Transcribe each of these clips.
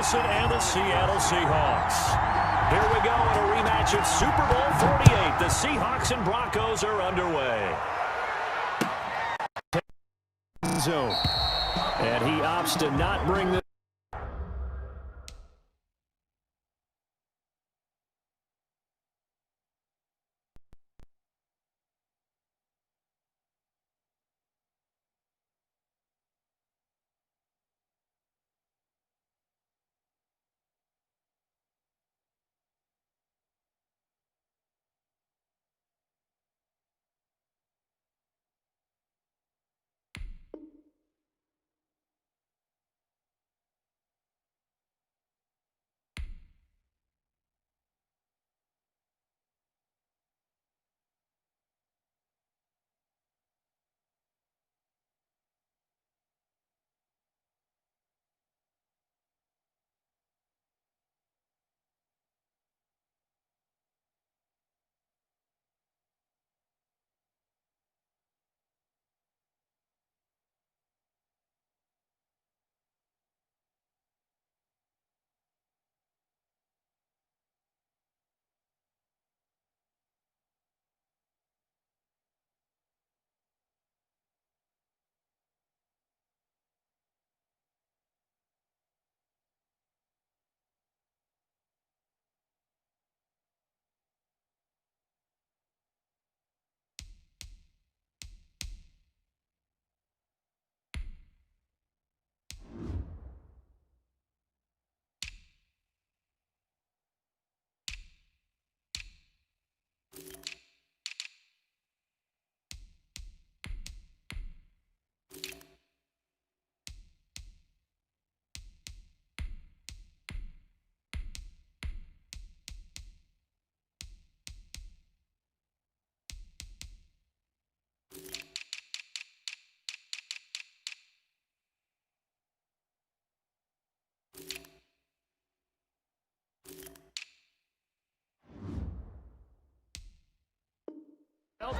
Wilson and the Seattle Seahawks. Here we go in a rematch of Super Bowl 48. The Seahawks and Broncos are underway. Zone. And he opts to not bring the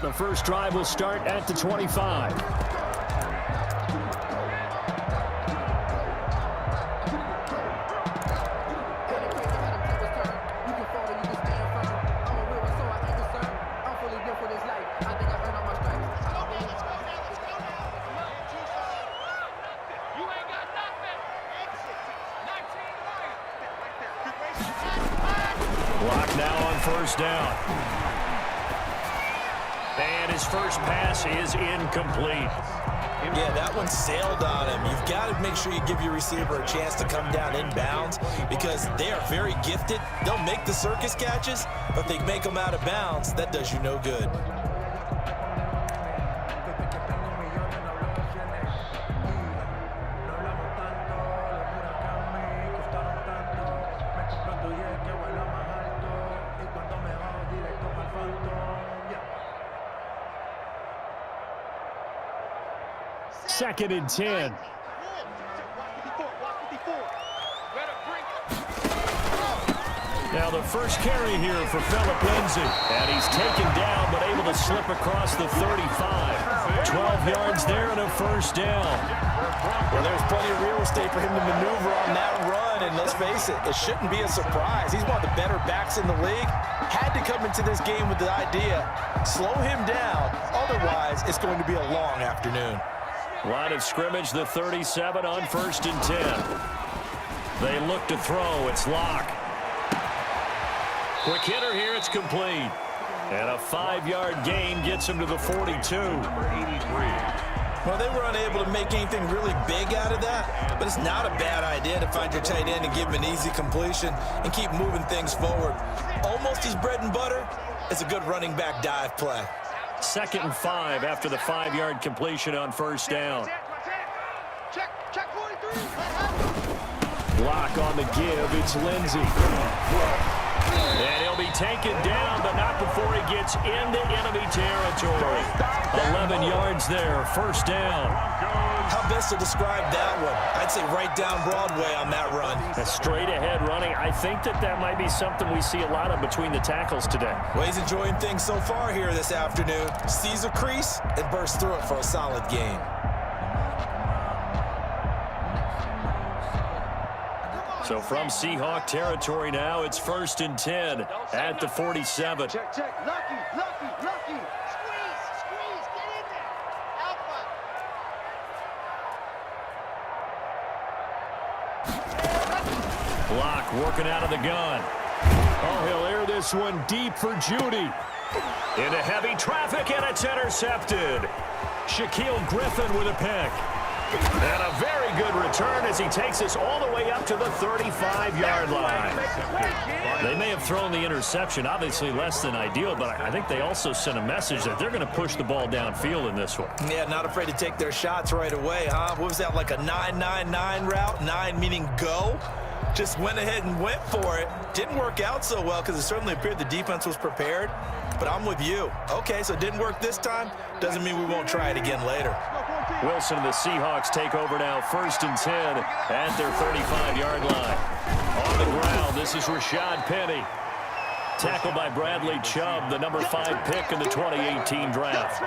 The first drive will start at the 25. Clock now on first down. And his first pass is incomplete. Yeah, that one sailed on him. You've got to make sure you give your receiver a chance to come down inbounds because they are very gifted. They'll make the circus catches, but if they make them out of bounds, that does you no good. Second and 10. Now the first carry here for Phillip Lindsay. And he's taken down but able to slip across the 35. 12 yards there and a first down. Well, there's plenty of real estate for him to maneuver on that run. And let's face it, it shouldn't be a surprise. He's one of the better backs in the league. Had to come into this game with the idea, slow him down. Otherwise, it's going to be a long afternoon. Line of scrimmage, the 37 on first and 10. They look to throw. It's Locke. Quick hitter here. It's complete. And a 5-yard gain gets him to the 42. Well, they were unable to make anything really big out of that, but it's not a bad idea to find your tight end and give him an easy completion and keep moving things forward. Almost his bread and butter is a good running back dive play. Second and 5 after the 5-yard completion on first down. Check 43. Block on the give. It's Lindsay. And he'll be taken down, but not before he gets into enemy territory. 11 yards there, first down. How best to describe that one? I'd say right down Broadway on that run. A straight ahead running. I think that might be something we see a lot of between the tackles today. Well, he's enjoying things so far here this afternoon. Sees a crease and bursts through it for a solid gain. So from Seahawk territory now, it's 1st and 10 at the 47. Check, check. Lucky. Squeeze. Get in there. Alpha. Block working out of the gun. Oh, he'll air this one deep for Judy. Into heavy traffic, and it's intercepted. Shaquille Griffin with a pick. And a very good return as he takes us all the way up to the 35-yard line. They may have thrown the interception, obviously less than ideal, but I think they also sent a message that they're going to push the ball downfield in this one. Yeah, not afraid to take their shots right away, huh? What was that, like a 9-9-9 route? 9 meaning go? Just went ahead and went for it. Didn't work out so well because it certainly appeared the defense was prepared. But I'm with you. Okay, so it didn't work this time. Doesn't mean we won't try it again later. Wilson and the Seahawks take over now, 1st and 10 at their 35-yard line. On the ground, this is Rashad Penny. Tackled by Bradley Chubb, the number 5 pick in the 2018 draft.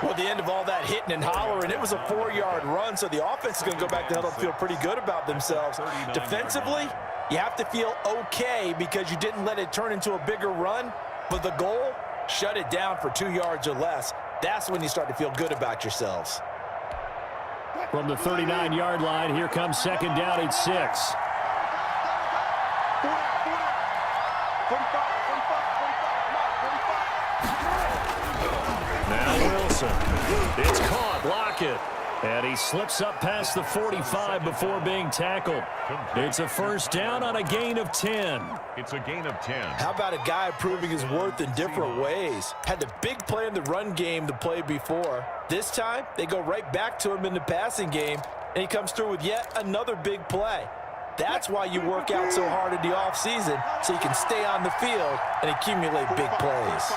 Well, at the end of all that hitting and hollering, it was a 4-yard run, so the offense is going to go back to huddle, feel pretty good about themselves. Defensively, you have to feel okay because you didn't let it turn into a bigger run, but the goal, shut it down for 2 yards or less. That's when you start to feel good about yourselves. From the 39-yard line, here comes 2nd down at 6. Now Wilson. It's caught. Block it. And he slips up past the 45 before being tackled. It's a 1st down on a gain of 10. It's a gain of 10. How about a guy proving his worth in different ways? Had the big play in the run game the play before. This time, they go right back to him in the passing game, and he comes through with yet another big play. That's why you work out so hard in the offseason, so you can stay on the field and accumulate big plays.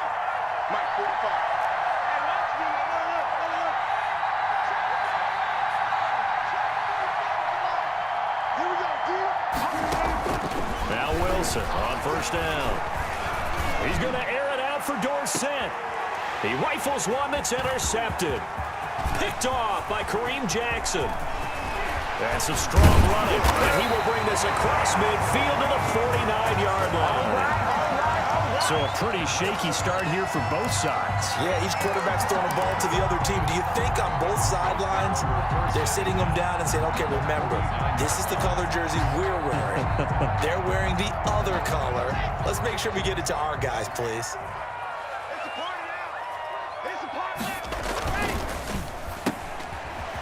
Mike, 45. Now Wilson on 1st down. He's going to air it out for Dorsett. He rifles one that's intercepted. Picked off by Kareem Jackson. That's some strong running, and he will bring this across midfield to the 49-yard line. So a pretty shaky start here for both sides. Yeah, each quarterback's throwing a ball to the other team. Do you think on both sidelines they're sitting them down and saying, okay, remember, this is the color jersey we're wearing. They're wearing the other color. Let's make sure we get it to our guys, please.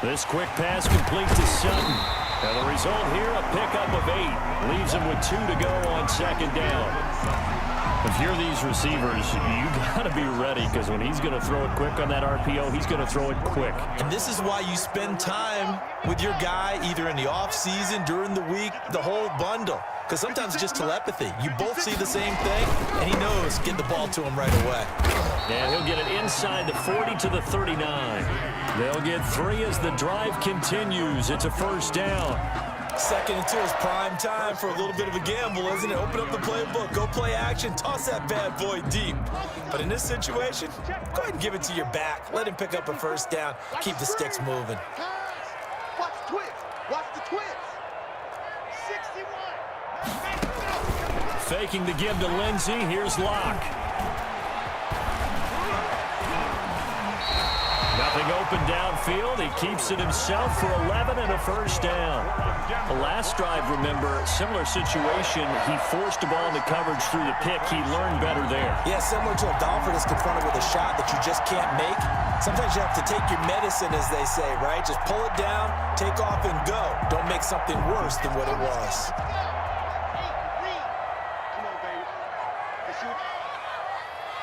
This quick pass complete to Sutton. And the result here, a pickup of 8. Leaves him with 2 to go on 2nd down. If you're these receivers, you got to be ready because when he's going to throw it quick on that RPO, he's going to throw it quick. And this is why you spend time with your guy either in the offseason, during the week, the whole bundle. Because sometimes it's just telepathy. You both see the same thing, and he knows get the ball to him right away. And he'll get it inside the 40 to the 39. They'll get 3 as the drive continues. It's a 1st down. 2nd and 2 is prime time for a little bit of a gamble, isn't it? Open up the playbook, go play action, toss that bad boy deep. But in this situation, go ahead and give it to your back. Let him pick up a 1st down. Keep the sticks moving. Watch the twins. Watch the twins. 61. Faking the give to Lindsey. Here's Locke. Nothing open downfield. He keeps it himself for 11 and a 1st down. The last drive, remember, similar situation. He forced the ball into coverage through the pick. He learned better there. Yeah, similar to a golfer that's confronted with a shot that you just can't make. Sometimes you have to take your medicine, as they say, right? Just pull it down, take off, and go. Don't make something worse than what it was. Come on, baby. Let's shoot.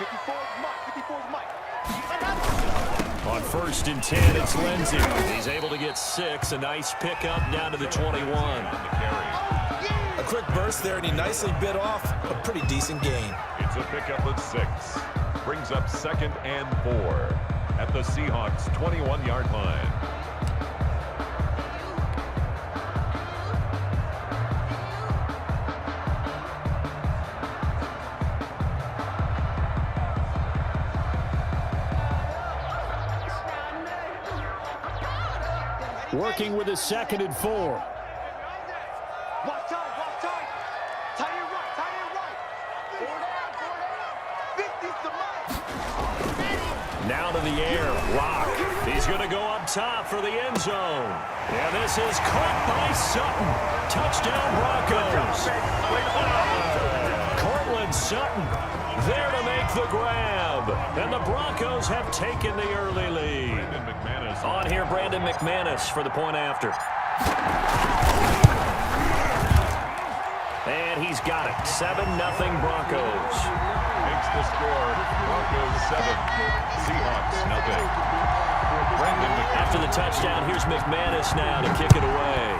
54 is Mike. 54 is Mike. On 1st and 10, it's Lindsey. He's able to get 6. A nice pickup down to the 21. A quick burst there, and he nicely bit off a pretty decent gain. It's a pickup of 6. Brings up 2nd and 4 at the Seahawks' 21-yard line. Working with a 2nd and 4. Watch time. Now to the air. Lock. He's going to go up top for the end zone. And this is caught by Sutton. Touchdown Broncos. Cortland Sutton there to make the grab. And the Broncos have taken the early lead. On here, Brandon McManus for the point after. And he's got it. 7-0 Broncos. Makes the score. Broncos 7. Seahawks nothing. After the touchdown, here's McManus now to kick it away.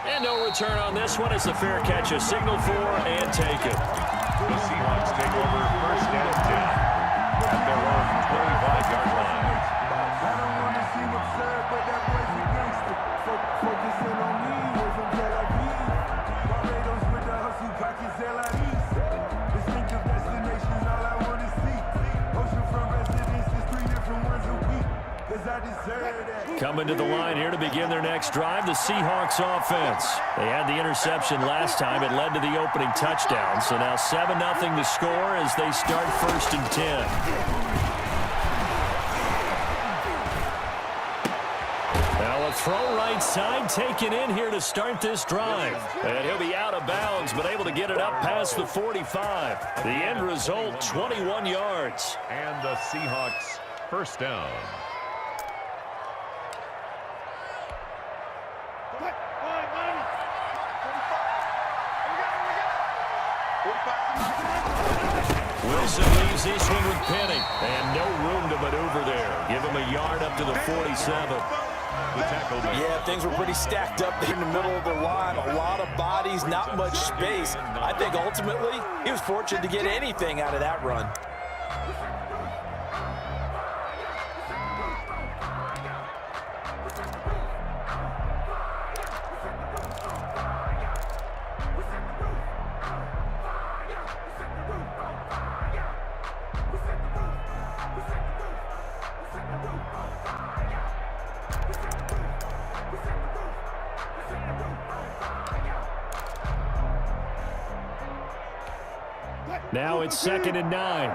And no return on this one. It's a fair catch, a signal for, and take it. The Seahawks take over first and 10 at their own 25-yard line. I don't want to seem absurd, but that boy's a gangster. Focusing on me, we're from Tel Aviv. Barbados with the hustle, pockets LIEs. Distinctive destinations, all I want to see. Oceanfront residences, 3 different ones a week. Cause I deserve that. Coming to the line here to begin their next drive, the Seahawks offense. They had the interception last time. It led to the opening touchdown. So now 7-0 to score as they start first and 10. Now a throw right side taken in here to start this drive. And he'll be out of bounds, but able to get it up past the 45. The end result, 21 yards. And the Seahawks first down. Wilson leaves this one with Penny. And no room to maneuver there. Give him a yard up to the 47. Yeah, things were pretty stacked up there in the middle of the line. A lot of bodies, not much space. I think ultimately he was fortunate to get anything out of that run. Now it's 2nd and 9.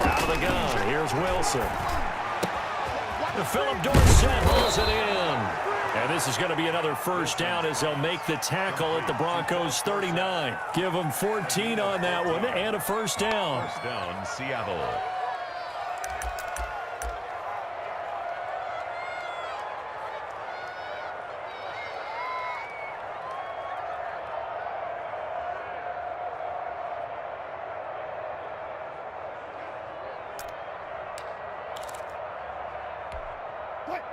Out of the gun. Here's Wilson. Philip Dorsett holds it in. And this is going to be another first down as they'll make the tackle at the Broncos 39. Give them 14 on that one and a first down. First down, Seattle.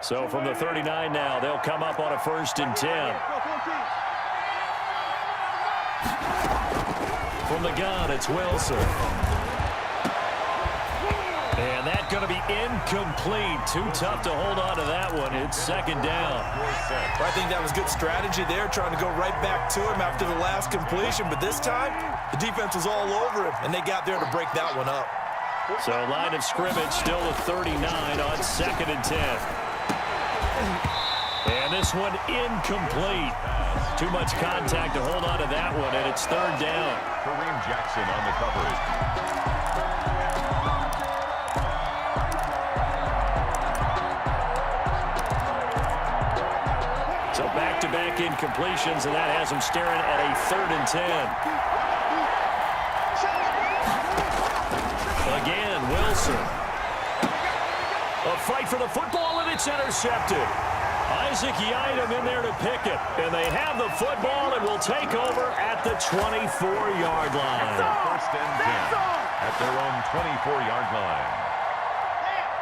So from the 39 now, they'll come up on a 1st and 10. From the gun, it's Wilson. And that's going to be incomplete. Too tough to hold on to that one. It's 2nd down. I think that was good strategy there, trying to go right back to him after the last completion. But this time, the defense was all over him, and they got there to break that one up. So line of scrimmage still a 39 on 2nd and 10. And this one incomplete. Too much contact to hold on to that one, and it's 3rd down. Kareem Jackson on the coverage. So back-to-back incompletions, and that has them staring at a 3rd and 10. Again, Wilson. A fight for the football, and it's intercepted. Isaac Yiadom in there to pick it. And they have the football and will take over at the 24-yard line. First and 10 at their own 24-yard line.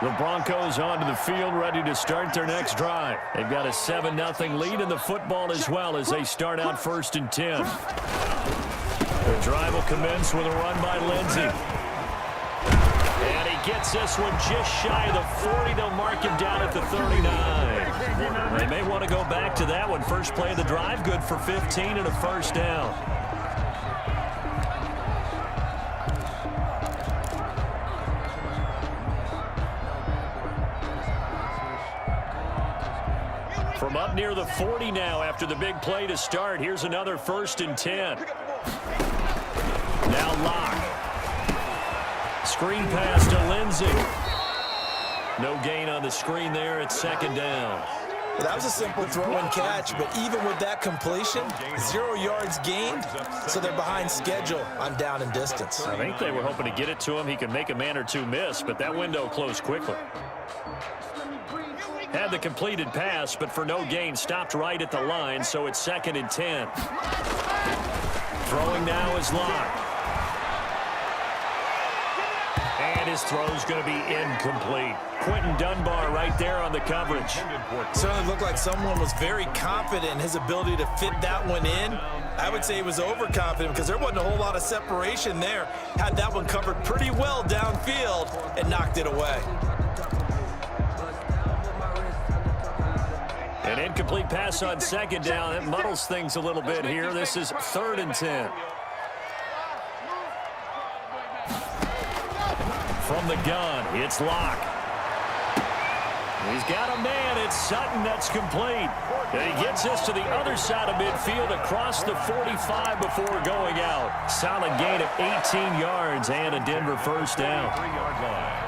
The Broncos onto the field, ready to start their next drive. They've got a 7-0 lead in the football as well as they start out 1st and 10. The drive will commence with a run by Lindsey. And he gets this one just shy of the 40. They'll mark him down at the 39. They may want to go back to that one. First play of the drive, good for 15 and a first down. From up near the 40 now after the big play to start. Here's another 1st and 10. Now Locke. Screen pass to Lindsey. No gain on the screen there. It's 2nd down. Well, that was a simple throw and catch, but even with that completion, 0 yards gained, so they're behind schedule on down and distance. I think they were hoping to get it to him. He could make a man or two miss, but that window closed quickly. Had the completed pass, but for no gain, stopped right at the line, so it's 2nd and 10. Throwing now is Locke. And his throw's going to be incomplete. Quentin Dunbar right there on the coverage. Certainly looked like someone was very confident in his ability to fit that one in. I would say he was overconfident because there wasn't a whole lot of separation there. Had that one covered pretty well downfield and knocked it away. An incomplete pass on 2nd down. It muddles things a little bit here. This is 3rd and 10. From the gun, it's Locke. He's got a man. It's Sutton. That's complete. And he gets this to the other side of midfield across the 45 before going out. Solid gain of 18 yards and a Denver 1st down. 3-yard line.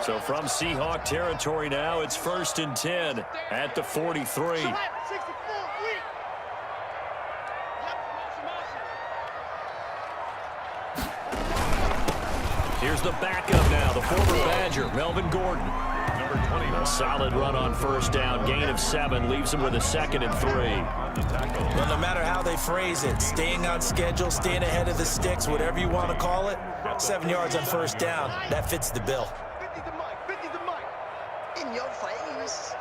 So from Seahawk territory now, it's 1st and 10 at the 43. Here's the backup now, the former Badger, Melvin Gordon. Number 20. A solid run on 1st down, gain of 7, leaves him with a 2nd and 3. Well, no matter how they phrase it, staying on schedule, staying ahead of the sticks, whatever you want to call it, 7 yards on 1st down, that fits the bill. In your face.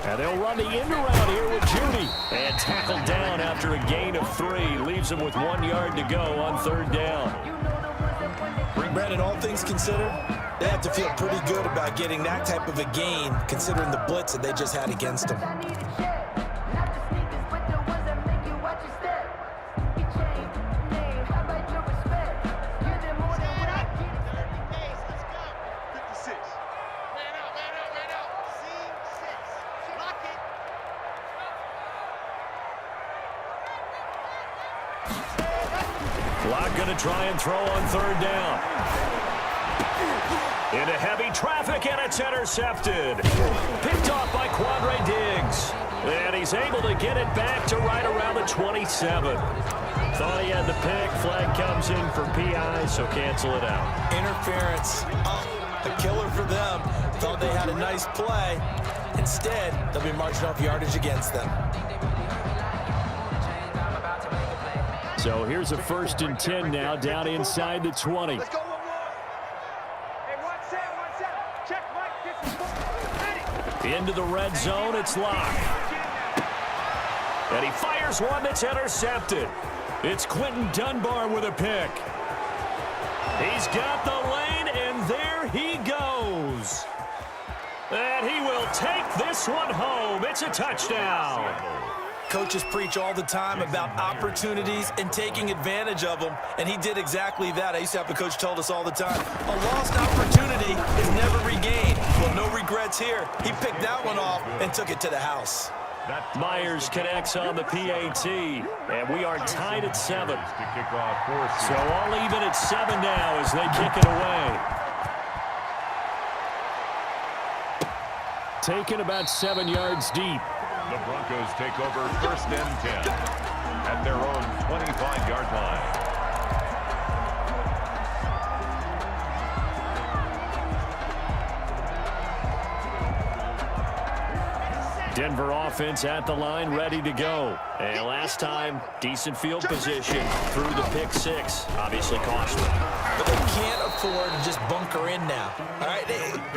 And they'll run the end around here with Judy. And tackled down after a gain of 3. Leaves him with 1 yard to go on 3rd down. Brandon, all things considered, they have to feel pretty good about getting that type of a gain, considering the blitz that they just had against them. Locke going to try and throw on 3rd down. Into heavy traffic, and it's intercepted. Picked off by Quandre Diggs. And he's able to get it back to right around the 27. Thought he had the pick. Flag comes in for PI, so cancel it out. Interference. A killer for them. Thought they had a nice play. Instead, they'll be marching off yardage against them. So here's a 1st and 10 now, down inside the 20. Let's go 1-1. Hey, one set. Check, Mike. Into the red zone, it's Locke. And he fires one that's intercepted. It's Quentin Dunbar with a pick. He's got the lane, and there he goes. And he will take this one home. It's a touchdown. Coaches preach all the time about opportunities and taking advantage of them, and he did exactly that. I used to have a coach told us all the time, a lost opportunity is never regained. Well, no regrets here. He picked that one off and took it to the house. Myers connects on the PAT, and we are tied at 7. To kick off 4th. So all even at 7 now as they kick it away. Taken about 7 yards deep. The Broncos take over 1st and 10 at their own 25-yard line. Denver offense at the line, ready to go. And last time, decent field position through the pick 6. Obviously costly. But they can't afford to just bunker in now. All right,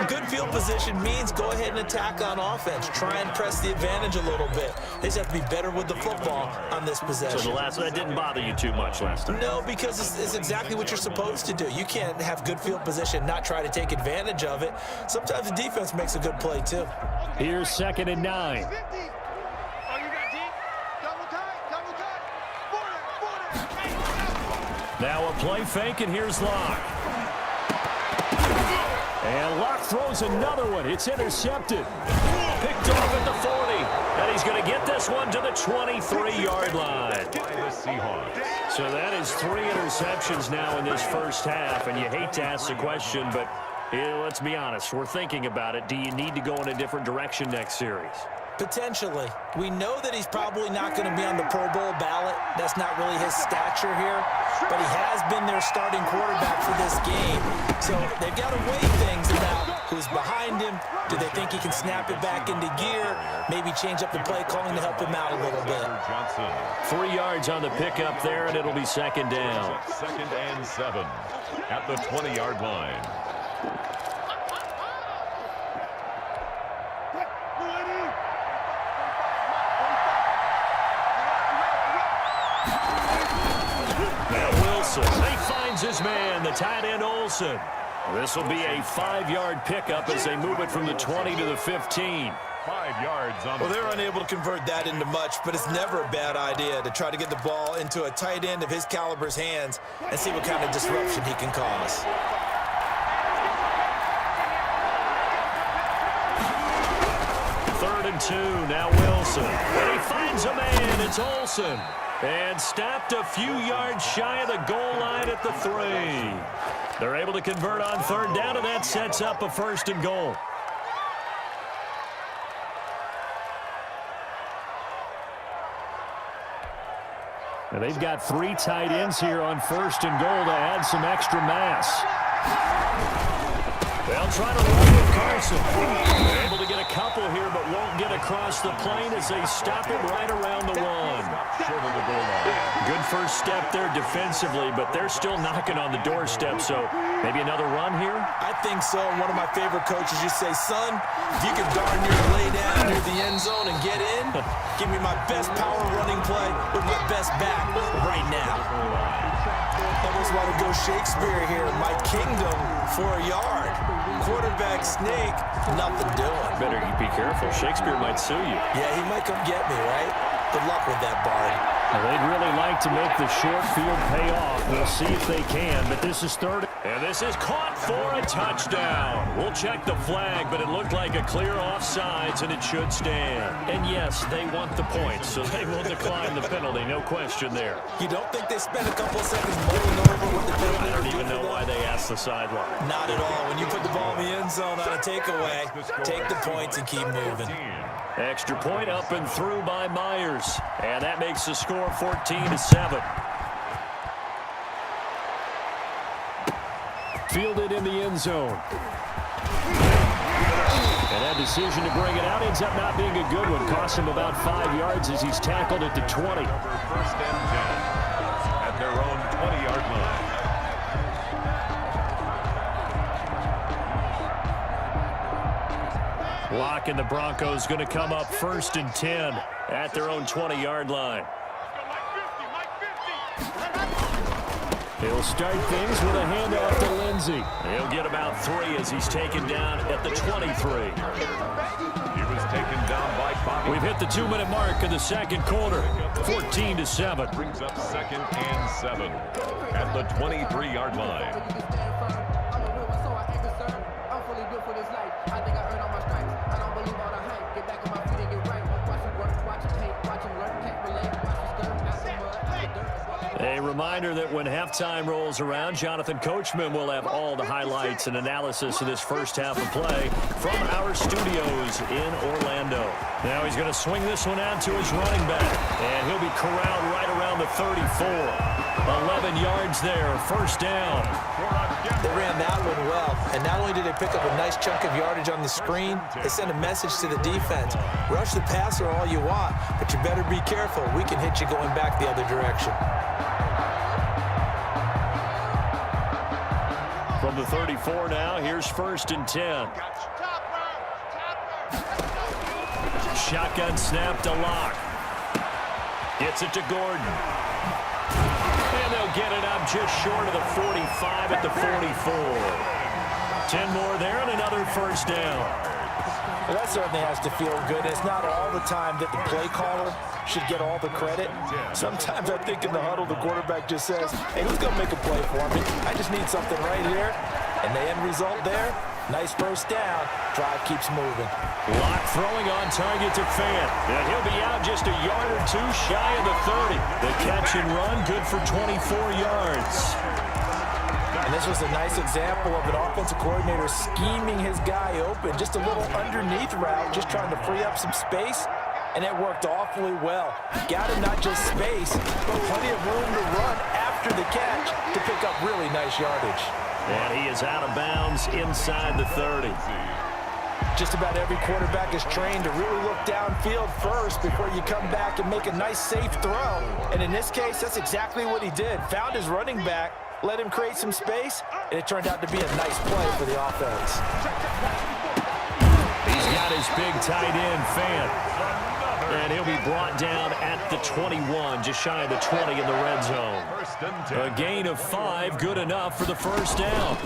good field position means go ahead and attack on offense. Try and press the advantage a little bit. They just have to be better with the football on this possession. So that didn't bother you too much last time? No, because it's exactly what you're supposed to do. You can't have good field position, not try to take advantage of it. Sometimes the defense makes a good play, too. Here's 2nd and 9. 50. Oh, you got deep. Double tight. Now a play fake, and here's Locke. And Locke throws another one. It's intercepted. Picked off at the 40. And he's going to get this one to the 23-yard line. So that is 3 interceptions now in this first half. And you hate to ask the question, but let's be honest. We're thinking about it. Do you need to go in a different direction next series? Potentially. We know that he's probably not going to be on the Pro Bowl ballot. That's not really his stature here. But he has been their starting quarterback for this game. So they've got to weigh things about who's behind him. Do they think he can snap it back into gear? Maybe change up the play calling to help him out a little bit. 3 yards on the pickup there, and it'll be second down. 2nd and 7 at the 20-yard line. He finds his man, the tight end Olsen. This will be a 5-yard pickup as they move it from the 20 to the 15. 5 yards on Well, they're unable to convert that into much, but it's never a bad idea to try to get the ball into a tight end of his caliber's hands and see what kind of disruption he can cause. Third and 2, now Wilson. And he finds a man, it's Olsen. And stopped a few yards shy of the goal line at the 3. They're able to convert on third down, and that sets up a 1st and goal. And they've got 3 tight ends here on 1st and goal to add some extra mass. They'll try to run with Carson. They're able to get a couple here, but won't get across the plane as they stop him right around the 1. short of the goal line. Good first step there defensively, but they're still knocking on the doorstep, so maybe another run here? I think so. One of my favorite coaches used to say, son, if you can darn near lay down near the end zone and get in, give me my best power running play with my best back right now. Almost want to go Shakespeare here. My kingdom for a yard. Quarterback sneak, nothing doing. Better be careful. Shakespeare might sue you. Yeah, he might come get me, right? Good luck with that, Bard. Well, they'd really like to make the short field pay off. We'll see if they can, but this is third. And this is caught for a touchdown. We'll check the flag, but it looked like a clear offsides, and it should stand. And yes, they want the points, so they will decline the penalty. No question there. You don't think they spent a couple of seconds mulling over what the penalty? I don't even know why they asked the sideline. Not at all. When you put the ball in the end zone on a takeaway, take the points and keep moving. Extra point up and through by Myers. And that makes the score 14-7. Fielded in the end zone. And that decision to bring it out ends up not being a good one. Costs him about 5 yards as he's tackled at the 20. First and 10 at their own 20-yard line. Locke and the Broncos going to come up 1st and 10 at their own 20-yard line. He'll start things with a handoff to Lindsey. He'll get about 3 as he's taken down at the 23. He was taken down by Bobby. We've hit the 2-minute mark of the second quarter. 14-7. Brings up 2nd and 7 at the 23-yard line. A reminder that when halftime rolls around, Jonathan Coachman will have all the highlights and analysis of this first half of play from our studios in Orlando. Now he's going to swing this one out to his running back, and he'll be corralled right around the 34. 11 yards there, 1st down. They ran that one well, and not only did they pick up a nice chunk of yardage on the screen, they sent a message to the defense. Rush the passer all you want, but you better be careful. We can hit you going back the other direction. From the 34 now, here's 1st and 10. Shotgun snap to Locke. Gets it to Gordon. And they'll get it up just short of the 45 at the 44. 10 more there and another 1st down. Well, that certainly has to feel good. It's not all the time that the play caller should get all the credit. Sometimes I think in the huddle, the quarterback just says, hey, who's going to make a play for me? I just need something right here. And the end result there, nice first down. Drive keeps moving. Lock throwing on target to Fant. And he'll be out just a yard or two shy of the 30. The catch and run good for 24 yards. And this was a nice example of an offensive coordinator scheming his guy open. Just a little underneath route, just trying to free up some space. And it worked awfully well. Got him not just space, but plenty of room to run after the catch to pick up really nice yardage. And he is out of bounds inside the 30. Just about every quarterback is trained to really look downfield first before you come back and make a nice, safe throw. And in this case, that's exactly what he did. Found his running back, let him create some space, and it turned out to be a nice play for the offense. He's got his big tight end, Fant. And he'll be brought down at the 21, just shy of the 20 in the red zone. A gain of 5, good enough for the first down.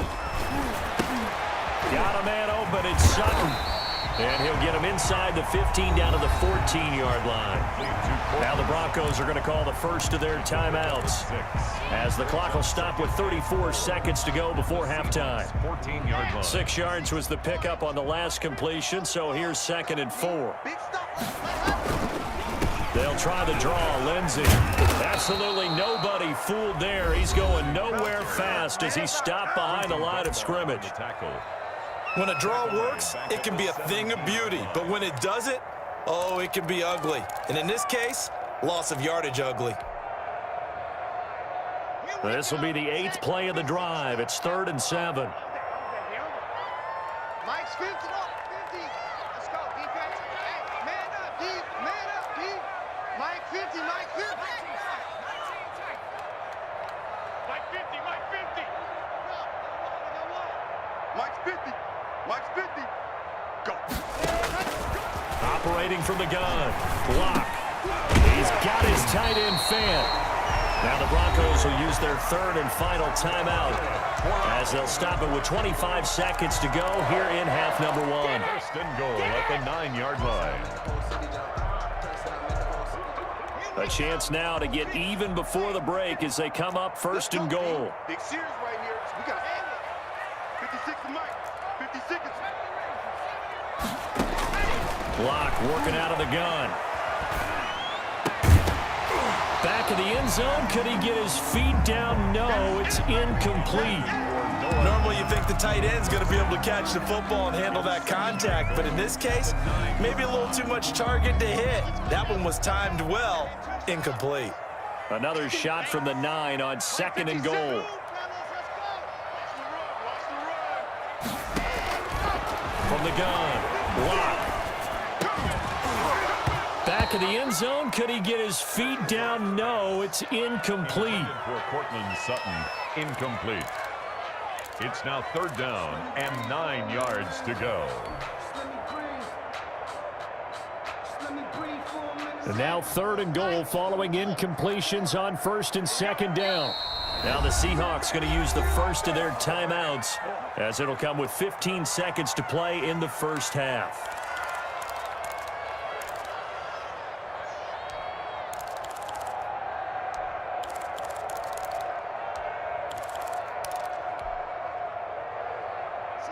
Got a man open, it's Sutton. And he'll get him inside the 15 down to the 14-yard line. Now the Broncos are going to call the first of their timeouts, as the clock will stop with 34 seconds to go before halftime. 14-yard line. 6 yards was the pickup on the last completion, so here's 2nd and 4. They'll try the draw. Lindsey. Absolutely nobody fooled there. He's going nowhere fast as he stopped behind the line of scrimmage. When a draw works, it can be a thing of beauty. But when it doesn't, oh, it can be ugly. And in this case, loss of yardage ugly. This will be the 8th play of the drive. It's 3rd and 7. Mike's 50. 50. Let's go, defense. Hey, man up, D. Man up, D. Mike 50, Mike 50. Mike 50, Mike 50. Mike's 50. Mike's 50. Go. Operating from the gun. Block. He's got his tight end Fant. Now the Broncos will use their 3rd and final timeout, as they'll stop it with 25 seconds to go here in half number 1. First and goal at the 9-yard line. A chance now to get even before the break as they come up 1st and goal. Big series right here. We got 56 to Mike. 50 seconds. Block working out of the gun. Back of the end zone. Could he get his feet down? No, it's incomplete. Normally you think the tight end's going to be able to catch the football and handle that contact, but in this case, maybe a little too much target to hit. That one was timed well. Incomplete. Another shot from the 9 on 2nd and goal. From the gun. Block. Back of the end zone. Could he get his feet down? No, it's incomplete. For Cortland Sutton, incomplete. It's now 3rd down and 9 yards to go. And now 3rd and goal following incompletions on 1st and 2nd down. Now the Seahawks going to use the first of their timeouts, as it'll come with 15 seconds to play in the first half.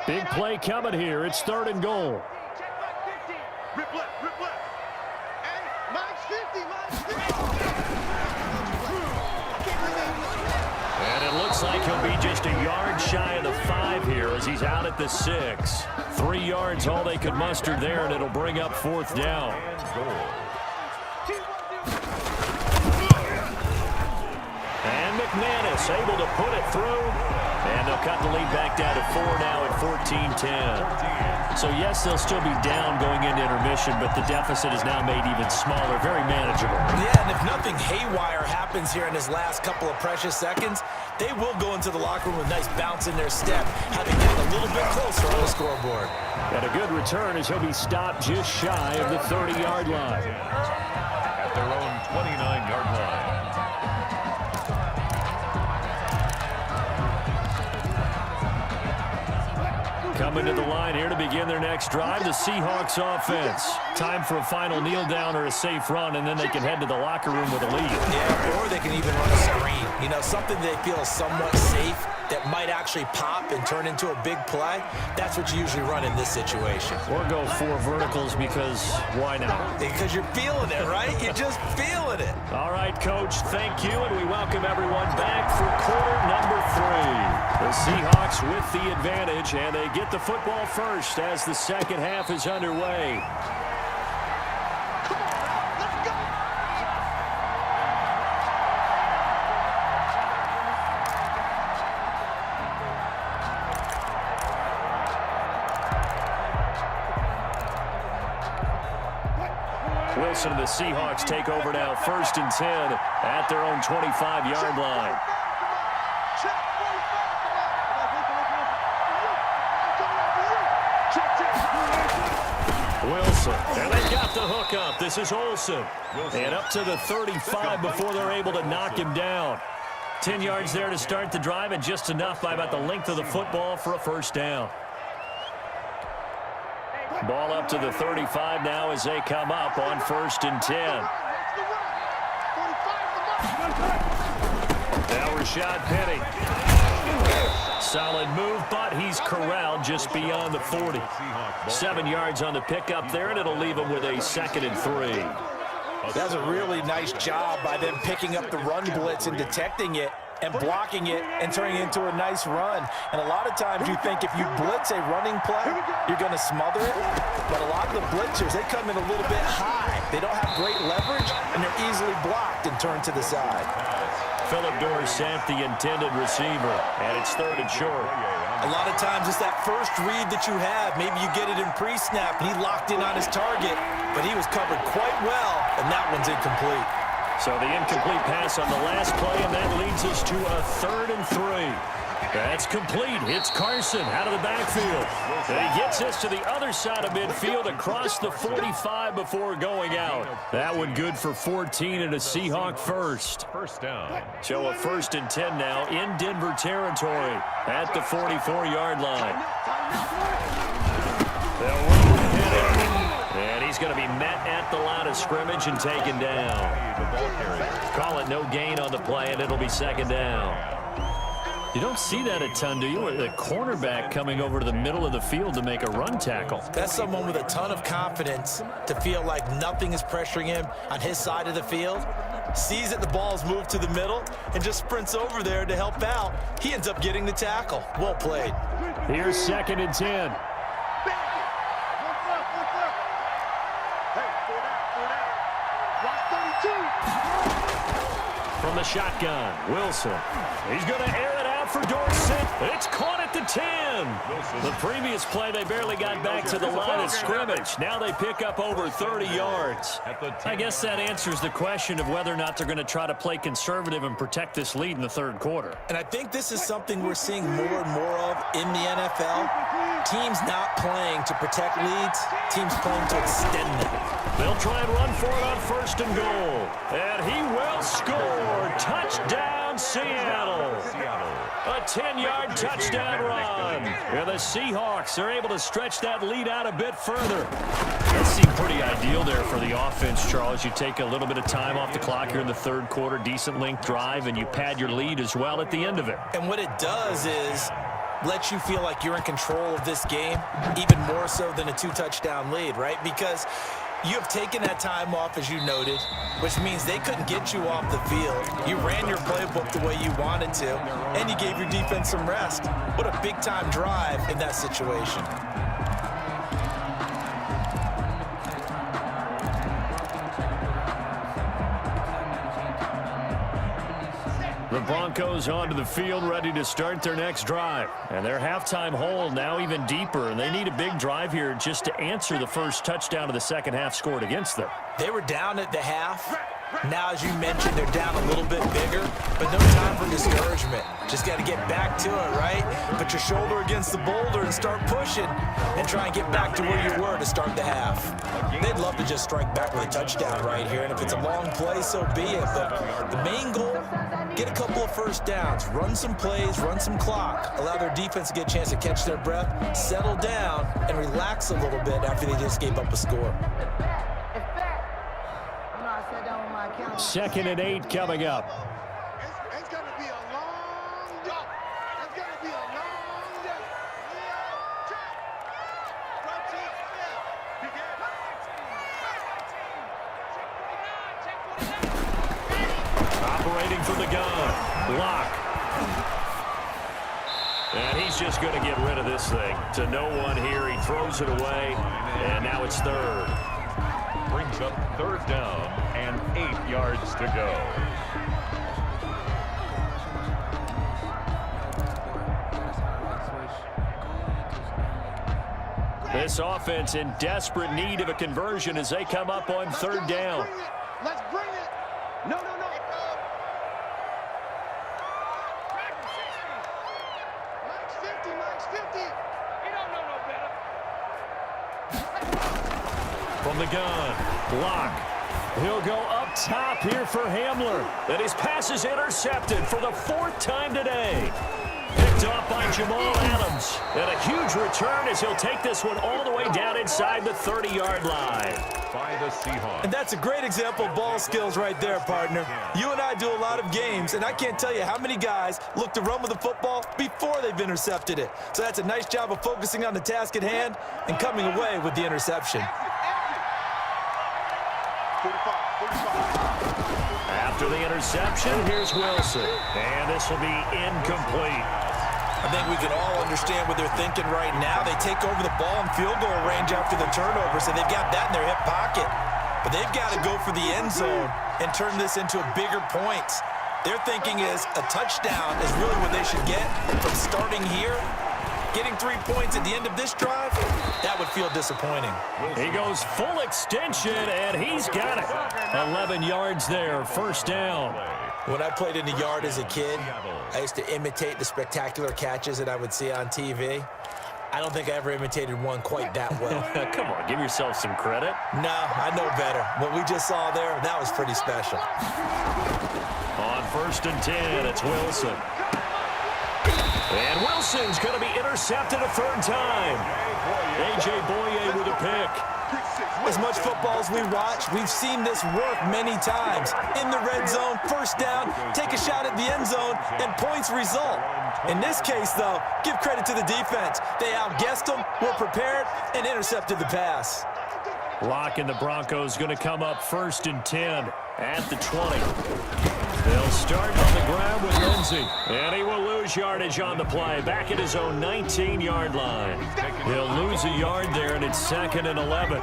Big play coming here. It's 3rd and goal. Check back 50. Rip left, rip left. And Mike's 50, Mike's 50. And it looks like he'll be just a yard shy of the 5 here as he's out at the 6. 3 yards all they could muster there, and it'll bring up 4th down. And McManus able to put it through. And they'll cut the lead back down to 4 now at 14-10. So, yes, they'll still be down going into intermission, but the deficit is now made even smaller, very manageable. Yeah, and if nothing haywire happens here in his last couple of precious seconds, they will go into the locker room with a nice bounce in their step, having gotten a little bit closer on the scoreboard. And a good return as he'll be stopped just shy of the 30-yard line. At their own 29-yard line. Coming to the line here to begin their next drive, the Seahawks offense. Time for a final kneel down or a safe run, and then they can head to the locker room with a lead. Yeah, or they can even run a screen. You know, something they feel is somewhat safe that might actually pop and turn into a big play. That's what you usually run in this situation. Or go 4 verticals because why not? Because you're feeling it, right? You're just feeling it. All right, Coach, thank you, and we welcome everyone back for quarter number 3. The Seahawks with the advantage, and they get the football first as the second half is underway. Wilson and the Seahawks take over now, 1st and 10 at their own 25-yard line. Wilson, and they got the hook up. This is Olsen. And up to the 35 before they're able to knock him down. 10 yards there to start the drive, and just enough by about the length of the football for a first down. Ball up to the 35 now as they come up on 1st and 10. Now Rashad Penny. Solid move, but he's corralled just beyond the 40. 7 yards on the pickup there, and it'll leave him with a 2nd and 3. That's a really nice job by them picking up the run blitz and detecting it and blocking it and turning it into a nice run. And a lot of times you think if you blitz a running play, you're going to smother it. But a lot of the blitzers, they come in a little bit high. They don't have great leverage, and they're easily blocked and turned to the side. Phillip Dorsett, the intended receiver, and it's 3rd and short. A lot of times it's that first read that you have. Maybe you get it in pre-snap, and he locked in on his target, but he was covered quite well, and that one's incomplete. So the incomplete pass on the last play, and that leads us to a 3rd and 3. That's complete. It's Carson out of the backfield. And he gets us to the other side of midfield across the 45 before going out. That one good for 14 and a Seahawk first. First down. So a 1st and 10 now in Denver territory at the 44-yard line. They'll run it. And he's going to be met at the line of scrimmage and taken down. Call it no gain on the play, and it'll be 2nd down. You don't see that a ton, do you? The cornerback coming over to the middle of the field to make a run tackle. That's someone with a ton of confidence to feel like nothing is pressuring him on his side of the field. Sees that the ball's moved to the middle and just sprints over there to help out. He ends up getting the tackle. Well played. Here's 2nd and 10. From the shotgun, Wilson. He's going to air it out for Dorsett. It's caught at the 10. The previous play, they barely got back to the line of scrimmage. Now they pick up over 30 yards. I guess that answers the question of whether or not they're going to try to play conservative and protect this lead in the 3rd quarter. And I think this is something we're seeing more and more of in the NFL. Teams not playing to protect leads, teams playing to extend them. They'll try and run for it on 1st and goal. And he will score. Touchdown, Seattle. A 10-yard touchdown run. And the Seahawks are able to stretch that lead out a bit further. That seemed pretty ideal there for the offense, Charles. You take a little bit of time off the clock here in the 3rd quarter, decent length drive, and you pad your lead as well at the end of it. And what it does is let you feel like you're in control of this game, even more so than a 2-touchdown lead, right? Because you have taken that time off, as you noted, which means they couldn't get you off the field. You ran your playbook the way you wanted to, and you gave your defense some rest. What a big-time drive in that situation. The Broncos onto the field, ready to start their next drive. And their halftime hole now even deeper, and they need a big drive here just to answer the first touchdown of the second half scored against them. They were down at the half, Now, as you mentioned, they're down a little bit bigger, but no time for discouragement. Just got to get back to it, right? Put your shoulder against the boulder and start pushing and try and get back to where you were to start the half. They'd love to just strike back with a touchdown right here, and if it's a long play, so be it. But the main goal, get a couple of first downs, run some plays, run some clock, allow their defense to get a chance to catch their breath, settle down, and relax a little bit after they just gave up a score. 2nd and 8 coming up. It's going to be a long day. It's going to be a long day. Check. Operating from the gun. Block. And he's just going to get rid of this thing. To no one here. He throws it away. And now it's 3rd. Brings up 3rd down and 8 yards to go. This offense in desperate need of a conversion as they come up on 3rd down. Let's bring it. No. Mike's 50. You don't know no better. From the gun, block. He'll go up top here for Hamler. And his pass is intercepted for the 4th time today. Picked off by Jamal Adams. And a huge return as he'll take this one all the way down inside the 30-yard line. By the Seahawks. And that's a great example of ball skills right there, partner. You and I do a lot of games, and I can't tell you how many guys look to run with the football before they've intercepted it. So that's a nice job of focusing on the task at hand and coming away with the interception. 45. After the interception, here's Wilson. And this will be incomplete. I think we can all understand what they're thinking right now. They take over the ball in field goal range after the turnover, so they've got that in their hip pocket. But they've got to go for the end zone and turn this into a bigger point. Their thinking is a touchdown is really what they should get from starting here. Getting 3 points at the end of this drive, that would feel disappointing. He goes full extension, and he's got it. 11 yards there, 1st down. When I played in the yard as a kid, I used to imitate the spectacular catches that I would see on TV. I don't think I ever imitated one quite that well. Come on, give yourself some credit. No, I know better. What we just saw there, that was pretty special. On 1st and 10, it's Wilson. And Wilson's going to be intercepted a 3rd time. A.J. Boye with a pick. As much football as we watch, we've seen this work many times. In the red zone, 1st down, take a shot at the end zone, and points result. In this case, though, give credit to the defense. They outguessed them, were prepared, and intercepted the pass. Lock and the Broncos going to come up 1st and 10 at the 20. They'll start on the ground with Lindsey. And he will lose yardage on the play. Back at his own 19-yard line. He'll lose a yard there, and it's 2nd and 11.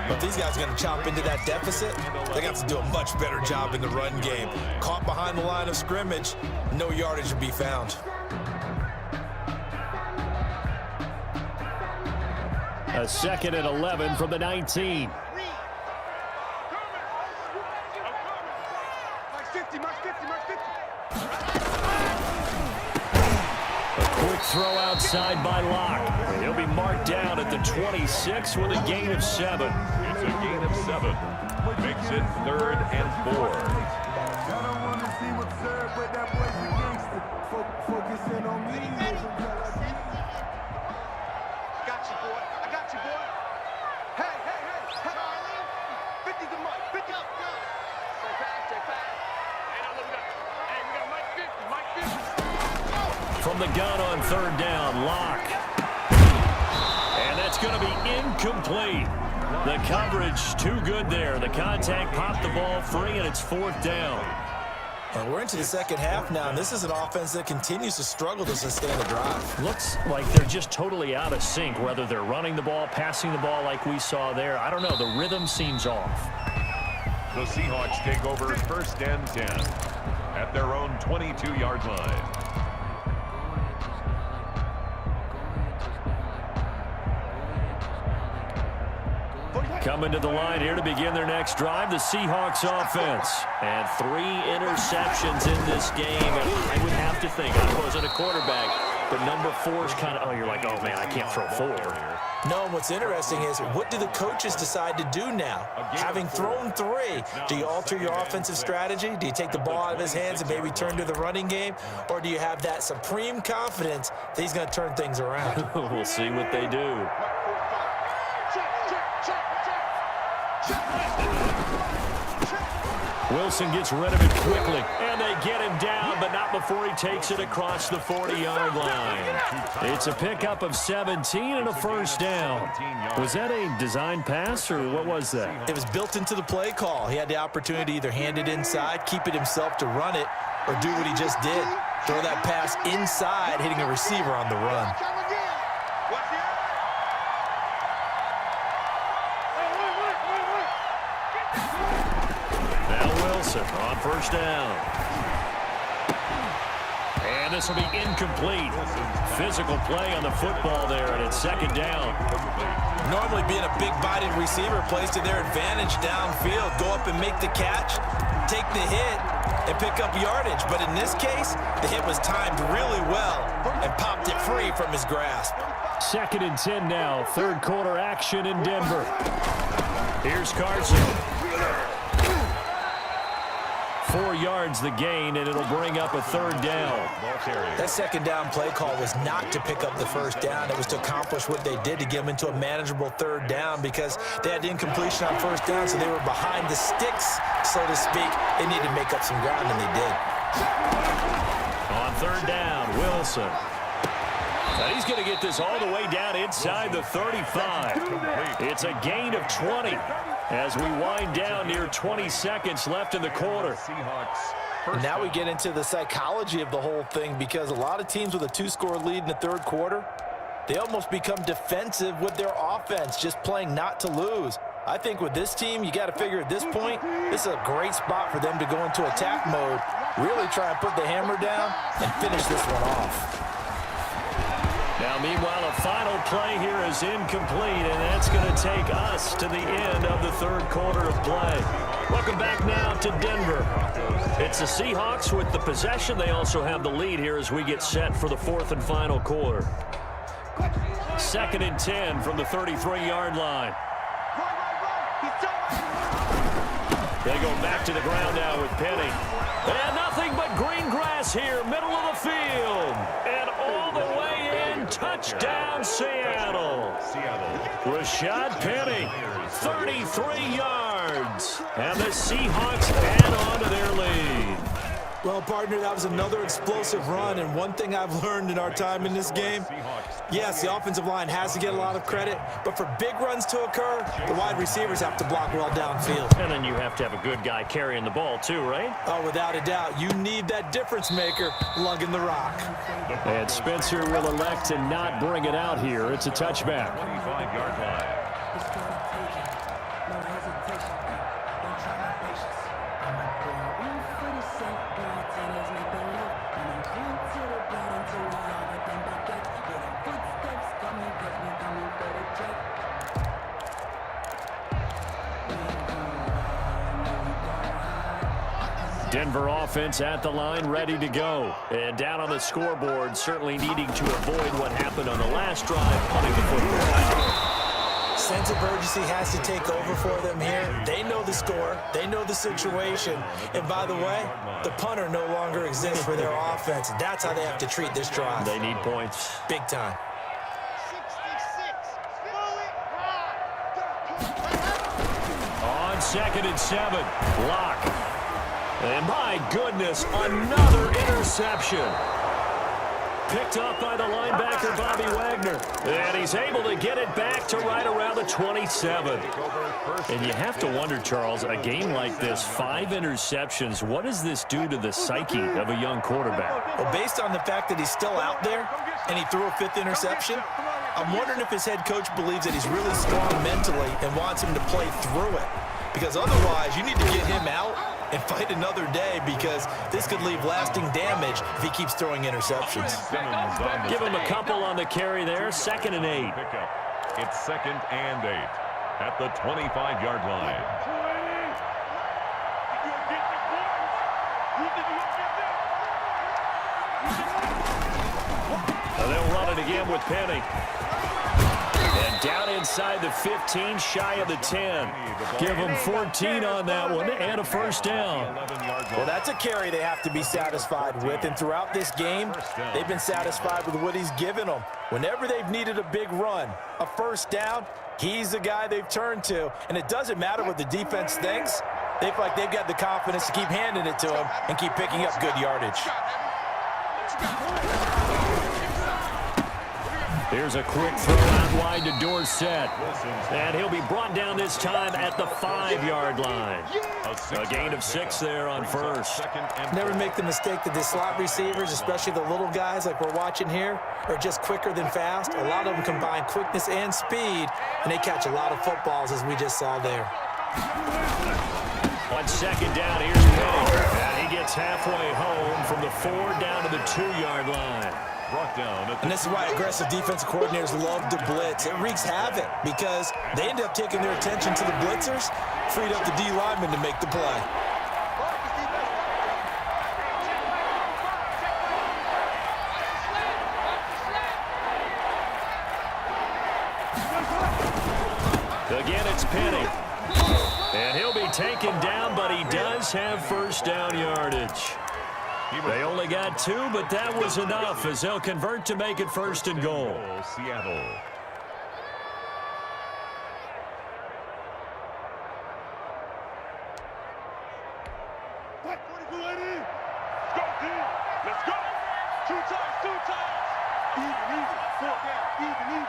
But these guys are going to chop into that deficit. They got to do a much better job in the run game. Caught behind the line of scrimmage, no yardage to be found. A 2nd and 11 from the 19. Quick throw outside by Locke. He'll be marked down at the 26 with a gain of 7. It's a gain of 7. Makes it 3rd and 4. I don't want to see what's served, but that boy's a gangster. Focusing on me. I got you, boy. Hey. Charlie. 50 the mic. 50 up. Go. Stay fast. Hey, now look up. Hey, we got Mike 50. From the gun on 3rd down, Locke. And that's going to be incomplete. The coverage too good there. The contact popped the ball free, and it's 4th down. And we're into the 2nd half now, and this is an offense that continues to struggle to sustain the drive. Looks like they're just totally out of sync, whether they're running the ball, passing the ball like we saw there. I don't know. The rhythm seems off. The Seahawks take over 1st and 10 at their own 22-yard line. Coming to the line here to begin their next drive, the Seahawks offense. And 3 interceptions in this game. I would have to think, I wasn't a quarterback, but number 4 is kind of, you're like, oh, man, I can't throw 4. No, and what's interesting is, what do the coaches decide to do now? Having thrown 3, do you alter your offensive strategy? Do you take the ball out of his hands and maybe turn to the running game? Or do you have that supreme confidence that he's going to turn things around? We'll see what they do. Wilson gets rid of it quickly, and they get him down, but not before he takes it across the 40-yard line. It's a pickup of 17 and a first down. Was that a design pass, or what was that? It was built into the play call. He had the opportunity to either hand it inside, keep it himself to run it, or do what he just did. Throw that pass inside, hitting a receiver on the run. On first down. And this will be incomplete. Physical play on the football there, and it's second down. Normally being a big-bodied receiver plays to their advantage downfield. Go up and make the catch, take the hit, and pick up yardage. But in this case, the hit was timed really well and popped it free from his grasp. Second and 10 now. Third quarter action in Denver. Here's Carson. 4 yards the gain, and it'll bring up a third down. That second down play call was not to pick up the first down. It was to accomplish what they did, to get them into a manageable third down, because they had the incompletion on first down, so they were behind the sticks, so to speak. They needed to make up some ground, and they did. On third down, Wilson. Now he's going to get this all the way down inside the 35. It's a gain of 20 as we wind down near 20 seconds left in the quarter. Now we get into the psychology of the whole thing, because a lot of teams with a 2-score lead in the third quarter, they almost become defensive with their offense, just playing not to lose. I think with this team, you got to figure at this point, this is a great spot for them to go into attack mode, really try and put the hammer down and finish this one off. Now, meanwhile, a final play here is incomplete, and that's going to take us to the end of the third quarter of play. Welcome back now to Denver. It's the Seahawks with the possession. They also have the lead here as we get set for the fourth and final quarter. Second and 10 from the 33-yard line. They go back to the ground now with Penny. And nothing but green grass here, middle of the field. And all the way in, touchdown Seattle. Rashad Penny, 33 yards. And the Seahawks add on to their lead. Well, partner, that was another explosive run, and one thing I've learned in our time in this game, yes, the offensive line has to get a lot of credit, but for big runs to occur, the wide receivers have to block well downfield. And then you have to have a good guy carrying the ball too, right? Oh, without a doubt. You need that difference maker lugging the rock. And Spencer will elect to not bring it out here. It's a touchback. 25-yard line. Denver offense at the line, ready to go. And down on the scoreboard, certainly needing to avoid what happened on the last drive, punting the football. Sense of urgency has to take over for them here. They know the score. They know the situation. And by the way, the punter no longer exists for their offense. That's how they have to treat this drive. They need points. Big time. On second and 7, Locke. And my goodness, another interception. Picked up by the linebacker, Bobby Wagner. And he's able to get it back to right around the 27. And you have to wonder, Charles, a game like this, 5 interceptions, what does this do to the psyche of a young quarterback? Well, based on the fact that he's still out there and he threw a 5th interception, I'm wondering if his head coach believes that he's really strong mentally and wants him to play through it. Because otherwise, you need to get him out and fight another day, because this could leave lasting damage if he keeps throwing interceptions. Give him a couple on the carry there. 2nd and 8. It's 2nd and 8. at the 25-yard line. They'll run it again with Penny. And down inside the 15, shy of the 10. Give them 14 on that one and a first down. Well, that's a carry they have to be satisfied with. And throughout this game, they've been satisfied with what he's given them. Whenever they've needed a big run, a first down, he's the guy they've turned to. And it doesn't matter what the defense thinks. They feel like they've got the confidence to keep handing it to him and keep picking up good yardage. Here's a quick throw out wide to Dorsett. And he'll be brought down this time at the 5-yard line. A gain of 6 there on first. Never make the mistake that the slot receivers, especially the little guys like we're watching here, are just quicker than fast. A lot of them combine quickness and speed, and they catch a lot of footballs, as we just saw there. On second down, here's Penny. And he gets halfway home from the 4 down to the 2-yard line. And this is why aggressive defensive coordinators love to blitz. It wreaks havoc because they end up taking their attention to the blitzers, freed up the D lineman to make the play. Again, it's Penny. And he'll be taken down, but he does have first down yardage. They only got 2, but that was enough as they'll convert to make it first and goal. Seattle. Let's go. 2 times. Even. 4 down. Even.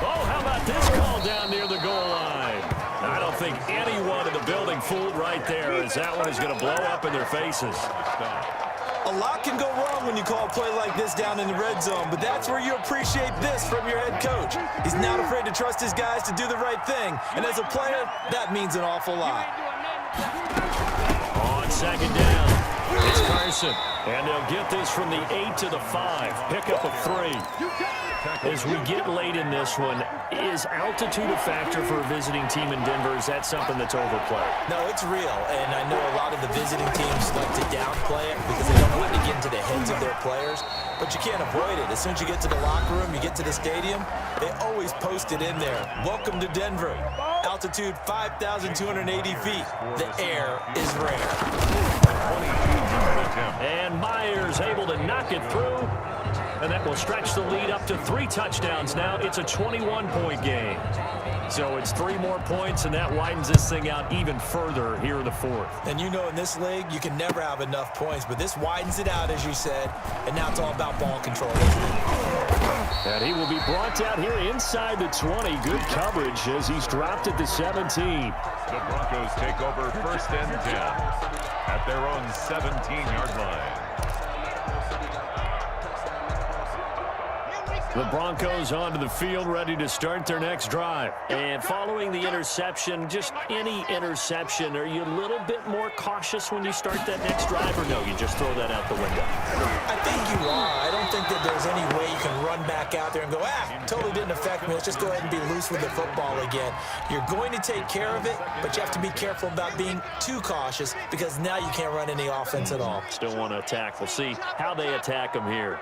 Oh, how about this call down near the goal line? I don't think anyone in the building fooled right there, as that one is going to blow up in their faces. A lot can go wrong when you call a play like this down in the red zone, but that's where you appreciate this from your head coach. He's not afraid to trust his guys to do the right thing, and as a player, that means an awful lot. On second down, it's Carson, and they'll get this from the 8 to the 5, pickup of 3. As we get late in this one, is altitude a factor for a visiting team in Denver? Is that something that's overplayed? No, it's real, and I know a lot of the visiting teams like to downplay it because they don't want to get into the heads of their players, but you can't avoid it. As soon as you get to the locker room, you get to the stadium, they always post it in there. Welcome to Denver. Altitude 5,280 feet. The air is rare. And Myers able to knock it through. And that will stretch the lead up to 3 touchdowns now. It's a 21-point game. So it's 3 more points, and that widens this thing out even further here in the 4th. And you know in this league, you can never have enough points, but this widens it out, as you said, and now it's all about ball control, isn't it? And he will be brought down here inside the 20. Good coverage as he's dropped at the 17. The Broncos take over first and 10 at their own 17-yard line. The Broncos onto the field, ready to start their next drive. And following the interception, just any interception, are you a little bit more cautious when you start that next drive, or no, you just throw that out the window? I think you are. I don't think that there's any way you can run back out there and go, totally didn't affect me. Let's just go ahead and be loose with the football again. You're going to take care of it, but you have to be careful about being too cautious because now you can't run any offense at all. Still want to attack. We'll see how they attack them here.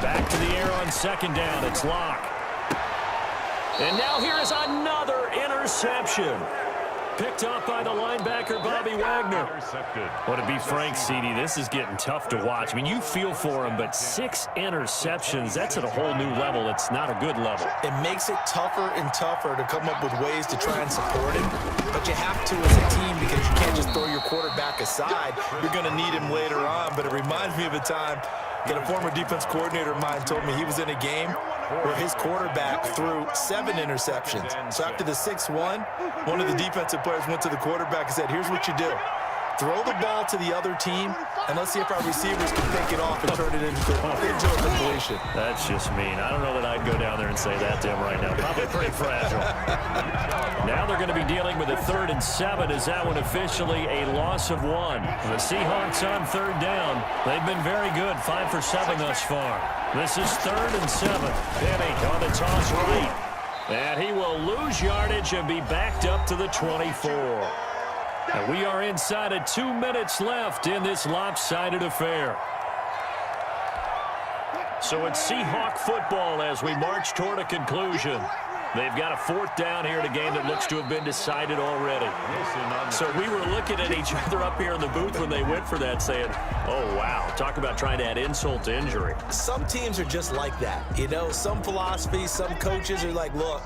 Back to the air on second down. It's Locke. And now here is another interception. Picked up by the linebacker, Bobby Wagner. Well, to be frank, CD, this is getting tough to watch. I mean, you feel for him, but 6 interceptions, that's at a whole new level. It's not a good level. It makes it tougher and tougher to come up with ways to try and support him, but you have to as a team because you can't just throw your quarterback aside. You're going to need him later on, but it reminds me of a time that a former defense coordinator of mine told me he was in a game where his quarterback threw 7 interceptions. So after the 6th one of the defensive players went to the quarterback and said, here's what you do. Throw the ball to the other team, and let's see if our receivers can pick it off and turn it into a completion. That's just mean. I don't know that I'd go down there and say that to him right now. Probably pretty fragile. Now they're going to be dealing with a 3rd and 7. Is that one officially a loss of 1? The Seahawks on 3rd down. They've been very good, 5 for 7 thus far. This is 3rd and 7. Penny on the toss right. And he will lose yardage and be backed up to the 24. And we are inside of 2 minutes left in this lopsided affair. So it's Seahawk football as we march toward a conclusion. They've got a 4th down here in a game that looks to have been decided already. So we were looking at each other up here in the booth when they went for that saying, oh, wow, talk about trying to add insult to injury. Some teams are just like that. You know, some philosophies, some coaches are like, look,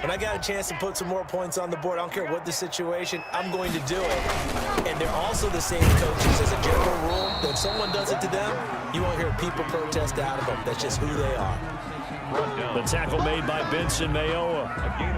when I got a chance to put some more points on the board, I don't care what the situation, I'm going to do it. And they're also the same coaches as a general rule. That if someone does it to them, you won't hear people protest out of them. That's just who they are. The tackle made by Benson Mayowa.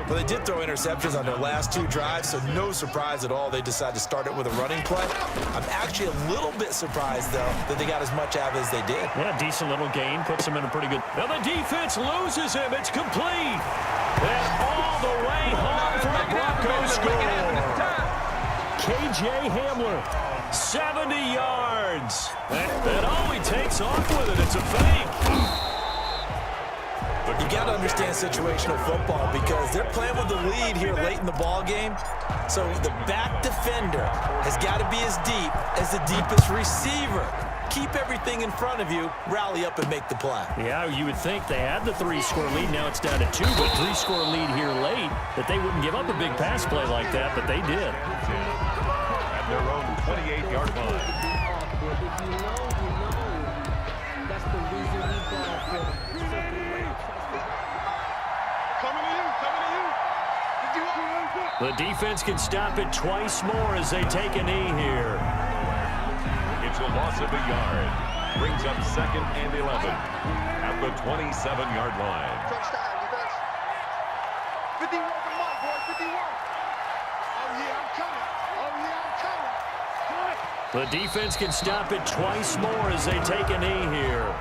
Well, they did throw interceptions on their last 2 drives, so no surprise at all they decided to start it with a running play. I'm actually a little bit surprised, though, that they got as much out of it as they did. Yeah, decent little gain. Puts him in a pretty good... Now the defense loses him. It's complete. And all the way home for the Broncos score. K.J. Hamler, 70 yards. And all he takes off with it, it's a fake. You got to understand situational football because they're playing with the lead here late in the ball game. So the back defender has got to be as deep as the deepest receiver. Keep everything in front of you, rally up and make the play. Yeah, you would think they had the 3-score lead. Now it's down to 2, but 3-score lead here late, that they wouldn't give up a big pass play like that, but they did. At their own 28-yard line. That's the reason we ball for. The defense can stop it twice more as they take a knee here. It's a loss of a yard. Brings up 2nd and 11 at the 27-yard line. Touchdown, defense. 51 for Mike, boy, 51. Oh, yeah, I'm coming. Oh, yeah, I'm coming. The defense can stop it twice more as they take a knee here.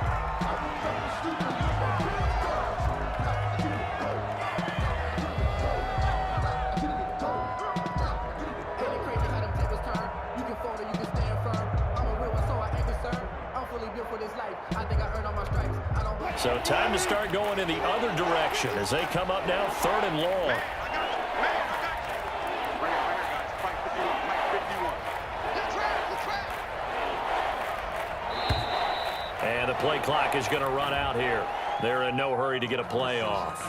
So time to start going in the other direction as they come up now 3rd and long. And the play clock is going to run out here. They're in no hurry to get a play off.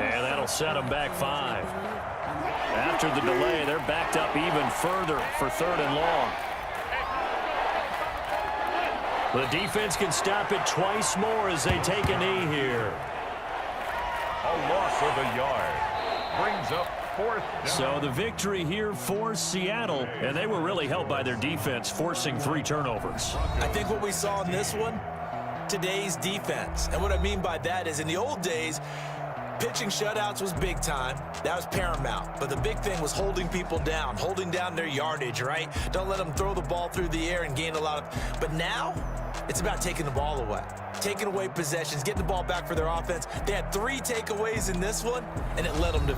And that'll set them back 5. After the delay, they're backed up even further for 3rd and long. The defense can stop it twice more as they take a knee here. A loss of a yard. Brings up 4th down. So the victory here for Seattle, and they were really helped by their defense forcing 3 turnovers. I think what we saw in this one, today's defense. And what I mean by that is in the old days, pitching shutouts was big time. That was paramount. But the big thing was holding people down, holding down their yardage, right? Don't let them throw the ball through the air and gain a lot of... But now, it's about taking the ball away. Taking away possessions, getting the ball back for their offense. They had 3 takeaways in this one, and it led them to